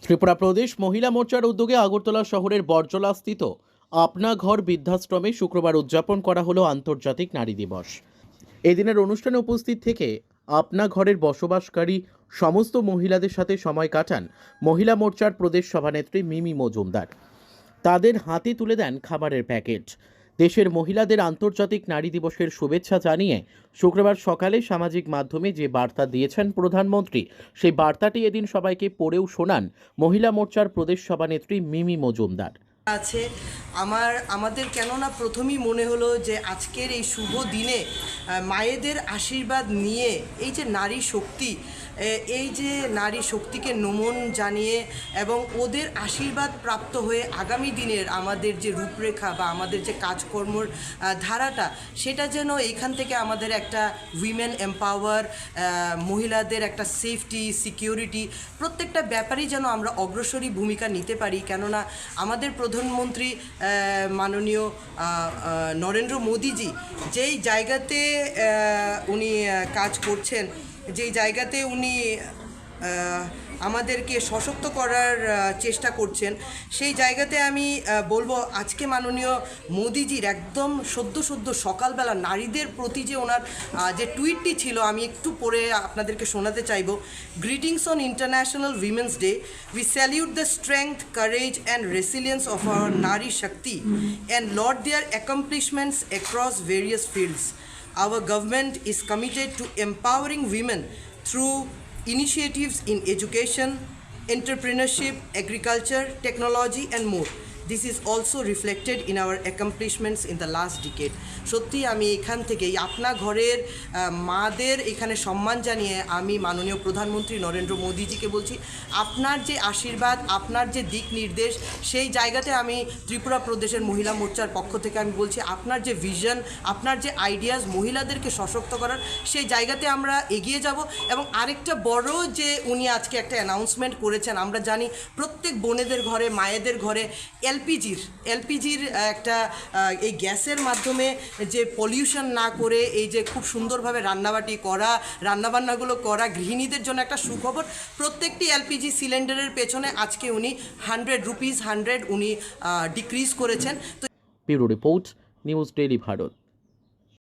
ত্রিপুরা প্রদেশ মহিলা মোর্চার উদ্যোগে আগরতলা শহরের বরজলাস্থিত আপনা ঘর বৃদ্ধাশ্রমে শুক্রবার উদযাপন করা হলো আন্তর্জাতিক নারী দিবস। এদিনের অনুষ্ঠানে উপস্থিত থেকে আপনা ঘরের বসবাসকারী সমস্ত মহিলাদের সাথে সময় কাটান মহিলা মোর্চার প্রদেশ সভানেত্রী মিমি মজুমদার। তাদের হাতে তুলে দেন খাবারের প্যাকেট। দেশের মহিলাদের আন্তর্জাতিক নারী দিবসের শুভেচ্ছা জানিয়ে শুক্রবার সকালে সামাজিক মাধ্যমে যে বার্তা দিয়েছেন প্রধানমন্ত্রী, সেই বার্তাটি এদিন সবাইকে পড়েও শোনান মহিলা মোর্চার প্রদেশ সভানেত্রী মিমি মজুমদার। আছে আমাদের কেননা প্রথমেই মনে হলো যে আজকের এই শুভ দিনে মায়েদের আশীর্বাদ নিয়ে এই যে নারী শক্তি, এই যে নারী শক্তিকে নমন জানিয়ে এবং ওদের আশীর্বাদ প্রাপ্ত হয়ে আগামী দিনের আমাদের যে রূপরেখা বা আমাদের যে কাজকর্মর ধারাটা, সেটা যেন এইখান থেকে আমাদের একটা উইমেন এম্পাওয়ার, মহিলাদের একটা সেফটি সিকিউরিটি প্রত্যেকটা ব্যাপারেই যেন আমরা অগ্রসরী ভূমিকা নিতে পারি। কেননা আমাদের প্রধানমন্ত্রী মাননীয় নরেন্দ্র মোদীজি যেই জায়গাতে উনি কাজ করছেন, যেই জায়গাতে উনি আমাদেরকে সশক্ত করার চেষ্টা করছেন, সেই জায়গাতে আমি বলবো আজকে মাননীয় মোদিজির একদম সদ্য সকালবেলা নারীদের প্রতি যে ওনার যে টুইটটি ছিল, আমি একটু পড়ে আপনাদেরকে শোনাতে চাইব। Greetings on international women's day, we salute the strength, courage and resilience of our nari shakti and laud their accomplishments across various fields. Our government is committed to empowering women through initiatives in education, entrepreneurship, agriculture, technology and more. This is also reflected in our accomplishments in the last decade. সত্যি আমি এখান থেকেই আপনা ঘরের মাদের এখানে সম্মান জানিয়ে আমি মাননীয় প্রধানমন্ত্রী নরেন্দ্র মোদীজিকে বলছি, আপনার যে আশীর্বাদ, আপনার যে দিক নির্দেশ, সেই জায়গাতে আমি ত্রিপুরা প্রদেশের মহিলা মোর্চার পক্ষ থেকে আমি বলছি, আপনার যে ভিশন, আপনার যে আইডিয়াস মহিলাদেরকে সশক্ত করার, সেই জায়গাতে আমরা এগিয়ে যাব। এবং আরেকটা বড় যে উনি আজকে একটা অ্যানাউন্সমেন্ট করেছেন, আমরা জানি প্রত্যেক বোনেদের ঘরে, মায়েদের ঘরে এলপিজির একটা এই গ্যাসের মাধ্যমে যে পলিউশন না করে এই যে খুব সুন্দরভাবে রান্নাবান্নাগুলো করা গৃহিণীদের জন্য একটা সুখবর। প্রত্যেকটি এলপিজি সিলিন্ডারের পেছনে আজকে উনি 100 রুপিস উনি ডিক্রিজ করেছেন। Bureau report, news daily Bharat.